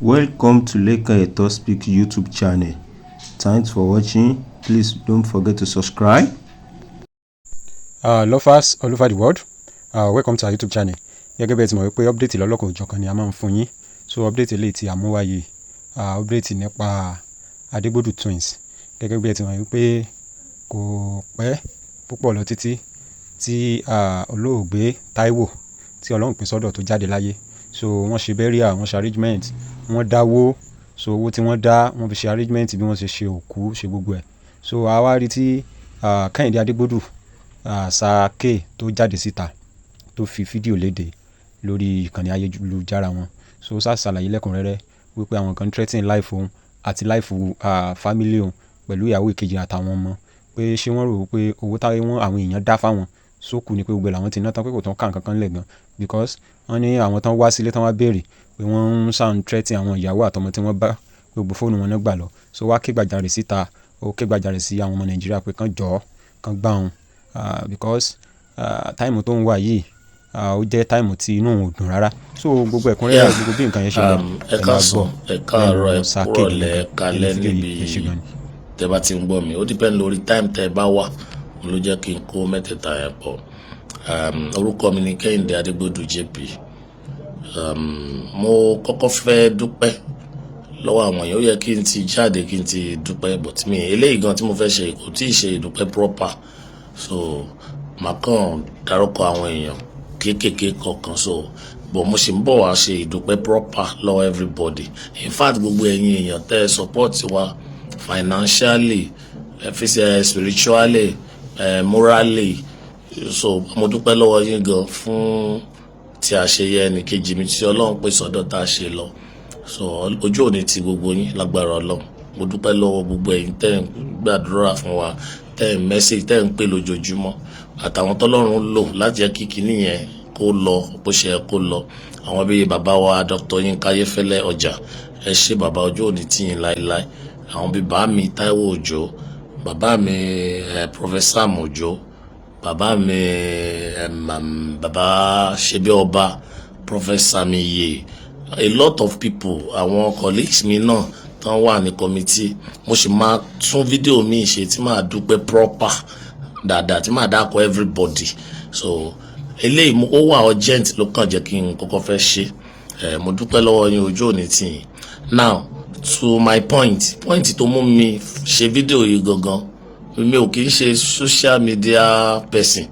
Welcome to Leka Eto Speak YouTube channel. Thanks for watching. Please don't forget to subscribe. Lovers all over the world, welcome to our YouTube channel. Gẹ́gẹ́ bí ẹ ti mọ̀ wípé update lọ́lọ́kan òjọ̀kan ni a máa ń fún yín. So update eléyìí tí a mú wá yìí, update nípa Adegbodu twins. Gẹ́gẹ́ bí ẹ ti mọ̀ wípé kò pẹ́ púpọ̀ lọ títí tí olóògbé Taiwo tí Ọlọ́run pín sọ́dọ̀ tó jáde láyé. So wọ́n ṣe burial, wọ́n ṣe arrangement, wọ́n dáwó. So owó tí wọ́n dá, wọ́n fi ṣe arrangement bí wọ́n ṣe ṣe òkú, ṣe gbogbo ẹ̀. So a wá rí tí Kẹ́hìndé Adegbodu Sake tó jáde síta tó fi fídíò léde lórí ìkànnì ayélujára wọn. So ó ṣàlàyé lẹ́kùnrẹ́rẹ́ wípé àwọn kan threatening life òun àti life family òun pẹ̀lú ìyàwó ìkejì àtàwọn ọmọ, pé ṣé wọ́n rò pé owó táwọn àwọn èèyàn dá fáwọn sókù ni pé gbogbo làwọn ti ná tán, pé kò tán ká nǹkan kan lẹ̀ gan, because wọ́n ní àwọn tán wá sílé tán wá béèrè pé wọ́n ń sound threatening àwọn ìyàwó àtọmọ tí wọ́n bá gbogbo fóònù wọn náà gbà lọ. So wá ké gbàjarè síta, ó ké gbàjarè sí àwọn ọmọ Nàìjíríà pé kán jọ̀ọ́ kán gbà òun, because táìmù tó ń wà yìí ó jẹ́ táìmù tí inú òun ò dùn rárá. So gbogbo ẹ̀kúnrẹ́rẹ́ gbogbo bí nǹkan yẹn ṣe lọ ẹ káàsán, ẹ káàárọ̀, ẹ kúrọ̀lẹ́, ẹ kálẹ́ níbi tẹ́ bá ti ń gbọ́ mi. Ó depend lórí time tẹ́ bá wà ló jẹ́ kí n kó mẹ́tẹ̀ẹ̀ta yẹn pọ̀. Orúkọ mi ni Kẹ́hìndé Adegbodu JP. Mo kọ́kọ́ fẹ́ dúpẹ́ lọ́wọ́ àwọn èèyàn. Ó yẹ kí n ti jáde kí n ti dúpẹ́, but mi eléyìí gan tí mo fẹ́ ṣe kò tí ì ṣe ìdúpẹ́ proper. So màá kàn dárúkọ àwọn èèyàn kéékèèké kọ̀ọ̀kan. So but mo sì ń bọ̀ wá ṣe ìdúpẹ́ proper lọ́wọ́ everybody. In fact gbogbo ẹ̀yin èèyàn tẹ́ support wa financially, spiritually, morally. So mo dúpẹ́ lọ́wọ́ yín gan fún tí a ṣe yẹ ẹnì kejì mi tí Ọlọ́run pè sọ́dọ̀ tá a ṣe lọ. So ojú òní ti gbogbo yín lágbára Ọlọ́run. Mo dúpẹ́ lọ́wọ́ gbogbo ẹ̀yin tẹ́ ń gbàdúrà fún wa, tẹ́ ń message, tẹ́ ń pè lójoojúmọ́, àtàwọn tọ́lọ́run lò láti jẹ́ kí kinní yẹn kó lọ bó ṣe yẹ kó lọ. Àwọn bíi bàbá wa Dr. Yinka Ayéfẹ́lẹ́ Ọjà, ẹ ṣé bàbá, ojú òní tì yín láéláé. Àwọn bíi bàbá mi Táíwò Òjó, bàbá mi Professor Sam Òjó, bàbá mi bàbá Ṣebí Ọba, Professor Miye, a lot of people, àwọn colleagues mi náà tán wà ní committee. Mo sì máa tún fídíò mi ṣe tí màá dúpẹ́ proper dáadáa, tí màá dákọ̀ everybody. So eléyìí ó wà urgent ló kàn jẹ́ kí n kọ́kọ́ fẹ́ ṣe. Mo dúpẹ́ lọ́wọ́ yín, ojú òní tì yín. Now to my point tó mú mi ṣe fídíò yìí gangan, mi ò kì í ṣe social media person.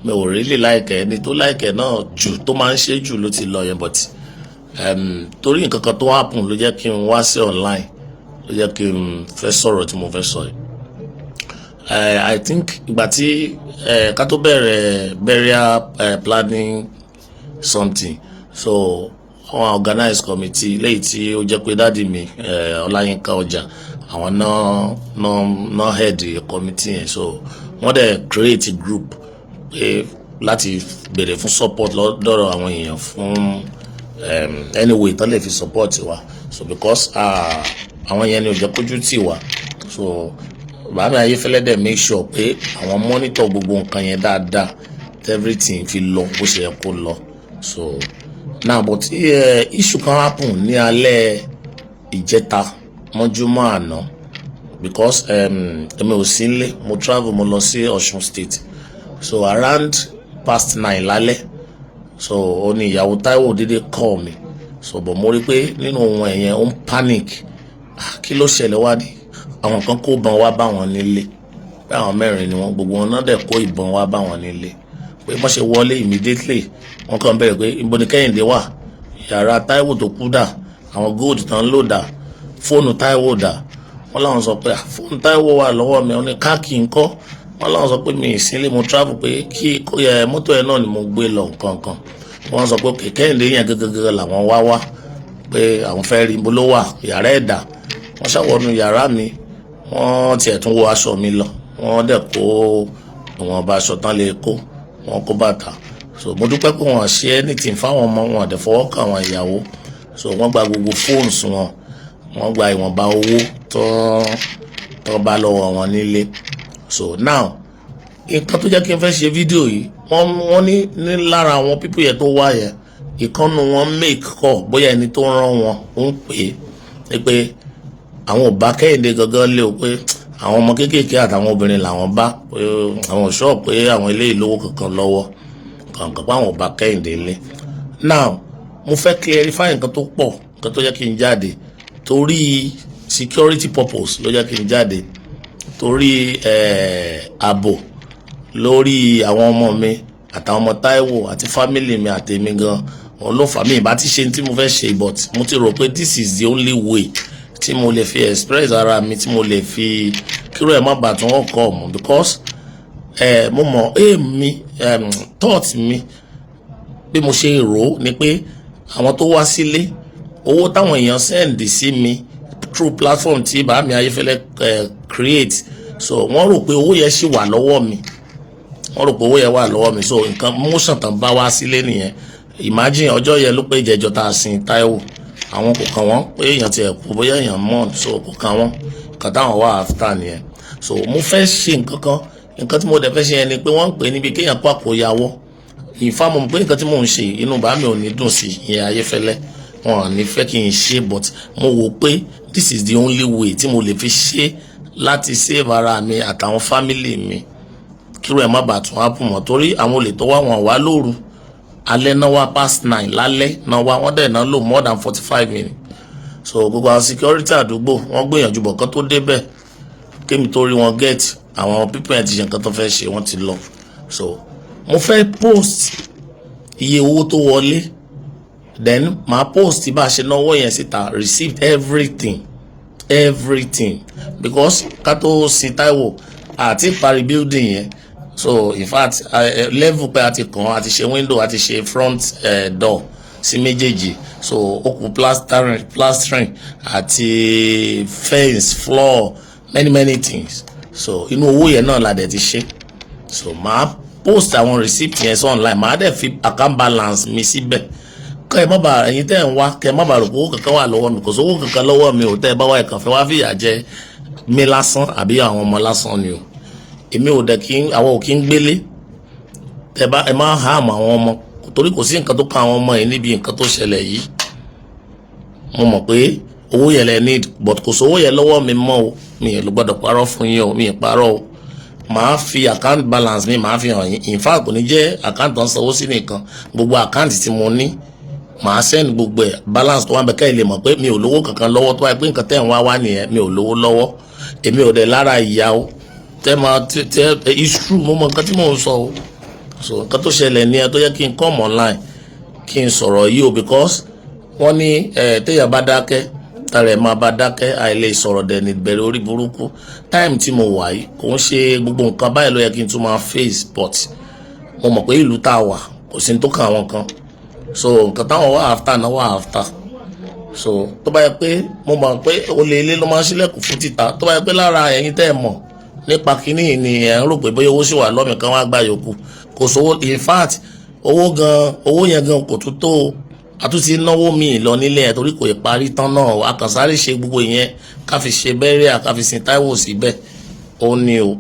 Mi ò really like ẹni tó like náà jù tó máa ń ṣe jù ló ti lọ yẹn, but torí nǹkan kan tó happen ló jẹ́ kí n wá sí online, ló jẹ́ kí n fẹ́ sọ̀rọ̀ tí mo fẹ́ sọ yìí. I think ìgbà tí ká tó bẹ̀rẹ̀ burial planning something, so wọ́n organize committee léyìí tí ó jẹ́ pé dáàdi mi Ọláyínká Ọjà àwọn náà head committee yẹn. So wọ́n dẹ̀ create a group pé láti béèrè fún support lọ́dọ̀ àwọn èèyàn fún anyway tán lè fi support wa. So because àwọn yẹn ni ò jẹ́ kójú tì wá. So bàbá mi Ayéfẹ́lẹ́ dẹ̀ make sure pé àwọn monitor gbogbo nǹkan yẹn dáadáa, everything fi lọ bó ṣe yẹ kó lọ. So now but issue kan happen ní alẹ́ ìjẹta mọ́júmọ́ àná, because èmi ò sí nílé, mo travel, mo lọ sí Ọ̀ṣun State. So around past 9 lálẹ́, so ó ní ìyàwó Táíwò dédé call mi. So but mo rí pé nínú ohun ẹ̀yẹn ó ń panic. Kí ló ṣẹlẹ̀ wá ní àwọn kan kó ìbọn wá bá wọn nílé, pé àwọn mẹ́rin ni wọ́n, gbogbo wọn náà dẹ̀ kó ìbọn wá bá wọn nílé. Pé wọ́n ṣe wọlé immediately wọ́n kàn bẹ̀rẹ̀ pé ibo ni Kẹ́hìndé wà, yàrá Táíwò tó kú dà, àwọn gold tán lò dà, fóònù Táíwò dà. Wọ́n láwọn sọ pé fóònù Táíwò wà lọ́wọ́ mi, wọ́n ní káàkì ńkọ́. Wọ́n láwọn sọ pé mi ì sílé, mo travel, pé kí mọ́tò ẹ̀ náà ni mo gbé lọ nǹkan. Wọ́n sọ pé Kẹ́hìndé yẹn gẹ́gẹ́ làwọn wá pé àwọn fẹ́ rí ibo ló wà, yàrá ẹ̀dà. Wọ́n ṣàwọnú yàrá mi, wọ́n tiẹ̀ tún wọ aṣọ mi lọ, wọ́n dẹ̀ kó àwọn ọba aṣọ tán lè kó, wọ́n kó bàtà. So mo dúpẹ́ pé wọ́n ṣe anything fáwọn ọmọ wọn, àdẹ̀ fọwọ́ kàn àwọn ìyàwó. So wọ́n gba gbogbo phones wọn, wọ́n gba ìwọ̀nba owó tó bá lọ́wọ́ wọn nílé. So now nǹkan tó jẹ́ kí n fẹ́ ṣe fídíò yìí, wọ́n ní lára àwọn pípù yẹn tó wá yẹn ìkànnù wọn make call bóyá ẹni tó rán wọn ó ń pè é pé àwọn ò bá Kẹ́hìndé gangan lé o pé àwọn ọmọ kéékèèké àtàwọn obìnrin làwọn bá àwọn ṣọ́ọ̀ pé àwọn eléyìí lówó kankan lọ́wọ́ kankan pé àwọn ò bá Kẹ́hìndé lé. Now mo fẹ́ clarify nǹkan tó pọ̀ nǹkan tó jẹ́ kí n jáde torí security purpose ló jẹ́ kí n jáde torí ààbò lórí àwọn ọmọ mi àtàwọn ọmọ Táíwò àti family mi àtèmi gan wọn ló fà mí ìbá ti ṣe tí mo fẹ́ ṣe but mo ti rò pé this is the only way tí mo lè fi express ara mi tí mo lè fi kíró ẹ̀ má bàa tún wọ́n kọ́ ọ̀mù because mo mọ̀ èmi thought mi bí mo ṣe rò ó ni pé àwọn tó wá sílé owó táwọn èèyàn send sí mi through platform tí Bàámi Ayéfẹ́lẹ́ create so wọ́n rò pé owó yẹn ṣì wà lọ́wọ́ mi wọ́n rò pé owó yẹn wà lọ́wọ́ mi so nǹkan motion tán bá wá sílé nìyẹn imagine ọjọ́ yẹn ló pé ìjẹ́jọ́ tá a sin Táíwò àwọn kò kàn wọ́n pé èèyàn ti ẹ̀kú bóyá èèyàn mọ̀ so kò kàn wọ́n nǹkan táwọn wà after nìyẹn so mo fẹ́ ṣe nǹkan tí mo dẹ̀ fẹ́ ṣe yẹn ni pé wọ́n ń pè níbi kéèyàn kó àkóyawọ́ ìfàmù pé nǹkan tí mò ń ṣe inú Bàámi ò ní dùn sí ìyẹn Ayéfẹ́lẹ́ wọn à ní fẹ́ kí n ṣe but mo wò pé this is the only way tí mo lè fi ṣe láti save ara mi àtàwọn family mi kíró ẹ̀ má bàa tún happen mọ́ torí àwọn olè tó wá wọn wá lóru alẹ́ náà wá past 9 lálẹ́ náà wá wọ́n dẹ̀ náà lò more than 45 minutes so gbogbo àwọn security àdúgbò wọ́n gbìyànjú bọ̀ kán tó débẹ̀ kémi tó rí wọn get àwọn people ẹ̀ ti ṣe nǹkan tó fẹ́ ṣe wọ́n ti lọ so mo fẹ́ post iye owó tó wọlé then màá post bá a ṣe náwó yẹn síta received everything because ká tó sin Táíwò àti parí building yẹn so in fact level pé a ti kàn a ti ṣe window a ti ṣe front door sí méjèèjì so ó kù plastering àti fence floor many things so inú owó yẹn náà la dẹ̀ ti ṣe so màá post àwọn receipt yẹn sí online màá dẹ̀ fi account balance mi síbẹ̀ kẹ́ ẹ má bàa ẹ̀yin tẹ́ ẹ̀ ń wá kẹ́ ẹ má bàa rò pé owó kankan wà lọ́wọ́ mi kò sí owó kankan lọ́wọ́ mi ò tẹ́ ẹ bá wá ẹ̀kan fẹ́ wá fìyà jẹ mi lásán àbí àwọn ọmọ lásán ni o èmi ò dẹ̀ àwọn ò kí ń gbélé ẹ má hàmù àwọn ọmọ torí kò sí nǹkan tó kan àwọn ọmọ yìí níbi nǹkan tó ṣẹlẹ̀ yìí mo mọ̀ pé owó yẹn lẹ need but kò sówó yẹn lọ́wọ́ mi mọ́ o mi ò gbọ́dọ̀ parọ́ fún yín o mi ì parọ́ o màá fi account balance mi màá fi hàn yín in fact kò ní jẹ́ account tó ń sanwó sí nìkan gbogbo account tí mo ní màá send gbogbo ẹ̀ balance tó wà bẹ́ẹ̀ kẹ́ ẹ lè mọ̀ pé mi ò lówó kankan lọ́wọ́ tó wáyé pé nǹkan tẹ́ ń wá nìyẹn mi ò lówó lọ́wọ́ èmi ò dẹ̀ lára ìyá o it's true mo mọ̀ nǹkan tí mò ń sọ o so nǹkan tó ṣẹlẹ̀ ní ẹ tó yẹ kí n come online kí n sọ̀rọ̀ yìí o because wọ́n ní téèyàn bá dákẹ́ tààrà ẹ̀ máa bá dákẹ́ àìlè sọ̀rọ̀ dẹ̀ ní bẹ̀rẹ̀ orí burúkú time tí mo wà yìí kò ń ṣe gbogbo nǹkan báyìí ló yẹ kí n tún máa face but mo mọ̀ pé ìlú tá a wà kò sí ní tó kàn àwọn kan so nǹkan táwọn wà after náà wà after so tó bá yẹ pé mo mọ̀ pé olè ilé ló máa ń ṣílẹ̀kùn fún títà tó bá yẹ pé lára ẹ̀yin tẹ́ ẹ mọ̀ nípa kínní ni ẹ̀ ń rò pé bóyá owó sì wà lọ́mì kan wá gbà yòókù kò sówó in fact owó yẹn gan kò tún tó àtúntì náwó mi lọ nílé ẹ̀ torí kò ì parí tán náà àkànṣáré ṣe gbogbo ìyẹn ká fi ṣe bẹ́rẹ̀ ká fi sin Táíwò síbẹ̀ ó ní o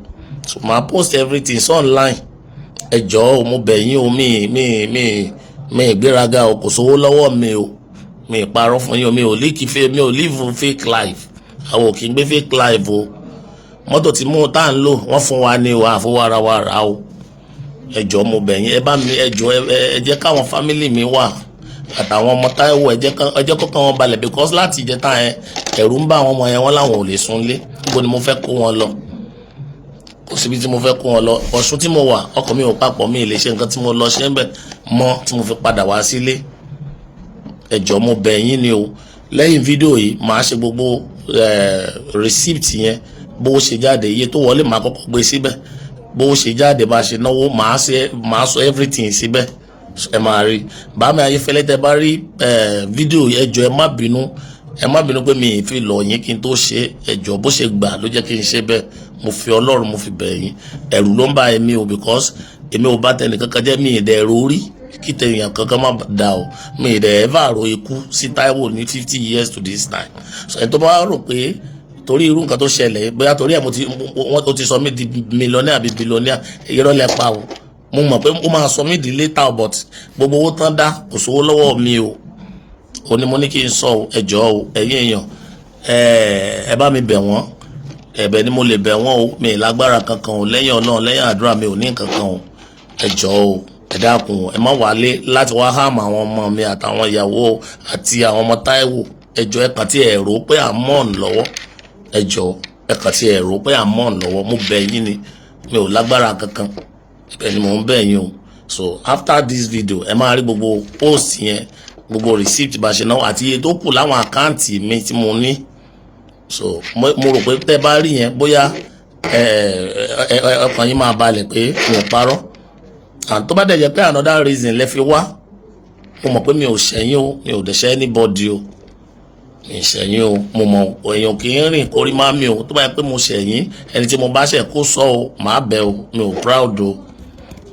so máa post everything so online ẹ jọ̀ọ́ mo bẹ̀ yín o mi ìgbéraga o kò sówó lọ́wọ́ mi o mi ìparọ́ fún yín o mi ò live fake life àwọn ò kí ń gbé fake life o mọ́tò tí mò ń tà ń lò wọ́n fún wa ní o àfọwọ́ ara wa rà o ẹ jọ̀ọ́ mo bẹ̀ yín ẹ bá mi ẹ jọ̀ọ́ ẹ jẹ́ káwọn family mi wà àtàwọn ọmọ Táíwò ẹ jẹ́ kọ́kàn wọn balẹ̀ because láti ìjẹta yẹn ẹ̀rù ń bá àwọn ọmọ yẹn wọ́n láwọn ò lè sunlé níbo ni mo fẹ́ kó wọn lọ kò síbi tí mo fẹ́ kó wọn lọ Ọ̀ṣun tí mo wà ọkàn mi ò papọ̀ mi ì lè ṣe nǹkan tí mo lọ ṣe ń bẹ̀ mọ́ tí mo fi padà wá sílé ẹ jọ̀ọ́ mo bẹ̀ yín ni o lẹ́yìn fídíò yìí màá ṣe gbogbo receipt yẹn bó ṣe jáde iye tó wọlé màá kọ́kọ́ gbé síbẹ̀ bó ṣe jáde bá ṣe náwó màá sọ everything síbẹ̀ ẹ máa rí Bàámi Ayéfẹ́lẹ́ tẹ́ bá rí fídíò ẹ jọ̀ọ́ ẹ má bínú pé mi ì fi lọ yín kí n tó ṣe ẹ jọ̀ọ́ bó ṣe gbà ló jẹ́ kí n ṣe bẹ́ẹ̀ mo fi Ọlọ́run mo fi bẹ̀ yín ẹ̀rù ló ń bá èmi o because èmi ò bá tẹnì kankan jẹ́ mi ì dẹ̀ rórí kí tẹ̀yìn kankan má da o mi ì dẹ̀ ever ro ikú sí Táíwò ní 50 years to this time so ẹni tó bá rò pé torí irú nǹkan tó ṣẹlẹ̀ bóyá torí ẹ̀ ó ti sọ mí di mílíọ̀nìà àbí bílíọ̀nìà irọ́ lẹ pa o mo mọ̀ pé ó máa sọ mí di later but gbogbo owó tán dá kò sówó lọ́wọ́ mi o ó ní mo ní kí n sọ ẹ jọ̀ọ́ o ẹ̀yin èèyàn ẹ bá mi bẹ̀ wọ́n ẹ̀bẹ̀ ni mo lè bẹ̀ wọ́n o mi lágbára kankan o lẹ́yìn Ọlọ́run lẹ́yìn àdúrà mi ò ní kankan o ẹ jọ̀ọ́ o ẹ dákun ẹ má wálé láti wá hàmù àwọn ọmọ mi àtàwọn ìyàwó àti àwọn ọmọ Táíwò ẹ jọ̀ọ́ ẹ kàn tí ẹ rò pé à ń mọ̀ ọ́n lọ́wọ́ ẹ jọ̀ọ́ ẹ kàn tí ẹ rò pé à ń mọ̀ ọ́n lọ́wọ́ mo bẹ̀ yín ni mi ò lágbára kankan ibẹ̀ ni mò ń bẹ̀ yín o so after this video ẹ máa rí gbogbo post yẹn gbogbo receipt bá ṣe náà àti iye tó kù láwọn àkáǹtì mi tí mo ní so mo rò pé tẹ́ bá rí yẹn bóyá ọkàn yín máa balẹ̀ pé mi ò parọ́ and tó bá dẹ̀ jẹ́ pé another reason lẹ fi wá mo mọ̀ pé mi ò ṣẹ̀yìn o mi ò dẹ̀ṣẹ̀ anybody o mi ò ṣẹ̀yìn o mo mọ̀ èèyàn kì í rìn kórí má mi o tó bá yẹ pé mo ṣẹ̀yìn ẹni tí mo bá ṣẹ̀ kó sọ o màá bẹ̀ o mi ò proud o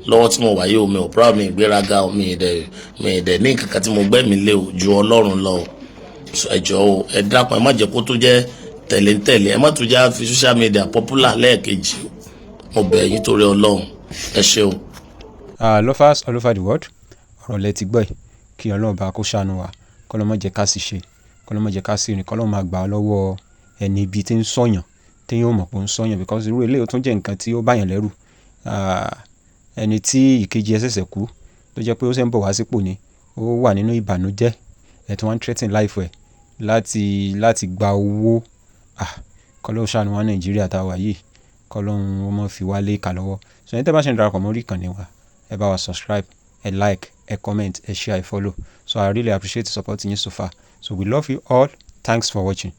lọ́wọ́ tí mo wà yìí o mi ò proud mi ìgbéraga o mi ì dẹ̀ ní kankan tí mo gbẹ́mi lé o ju Ọlọ́run lọ o ẹ jọ̀ọ́ o ẹ dákun ẹ má jẹ́ kó tó jẹ́ tẹ̀léńtẹ̀lé ẹ má tún já fi social media popular lẹ́ẹ̀kejì mo bẹ̀ yín torí Ọlọ́run ẹ ṣé o. Lovers all over the world ọ̀rọ̀ lẹ ti gbọ́ ẹ̀ kí Ọlọ́run bá kó ṣàánú wa kọ́lọ́ má jẹ́ ká sì ṣe kọ́lọ́ má jẹ́ ká sì rìn kọ́lọ́ máa gbà á lọ́wọ́ ẹni ibi tí ń sọ̀yàn tí yóò mọ̀ pé ń sọ̀yàn because irú eléyìí ó tún jẹ́ nǹkan tí ó báyàn lẹ́rù ẹni tí ìkejì ẹ̀ ṣẹ̀ṣẹ̀ kú tó jẹ́ pé ó ṣe ń bọ̀ wá sípò ni ó wà nínú ìbànújẹ́ ẹ̀ tí wọ́n ń threaten life ẹ̀ láti gba owó kọ́lọ́ ṣàánú wa Nàìjíríà tá a wà yìí kọ́lọ́ ó mọ̀ fi wá lé ìkà lọ́wọ́ so ẹni tẹ́ bá ṣe ń darapọ̀ mọ́ orí ìkànnì wa ẹ bá wa subscribe ẹ like ẹ comment ẹ share ẹ follow so I really appreciate the support yín so far so we love you all thanks for watching.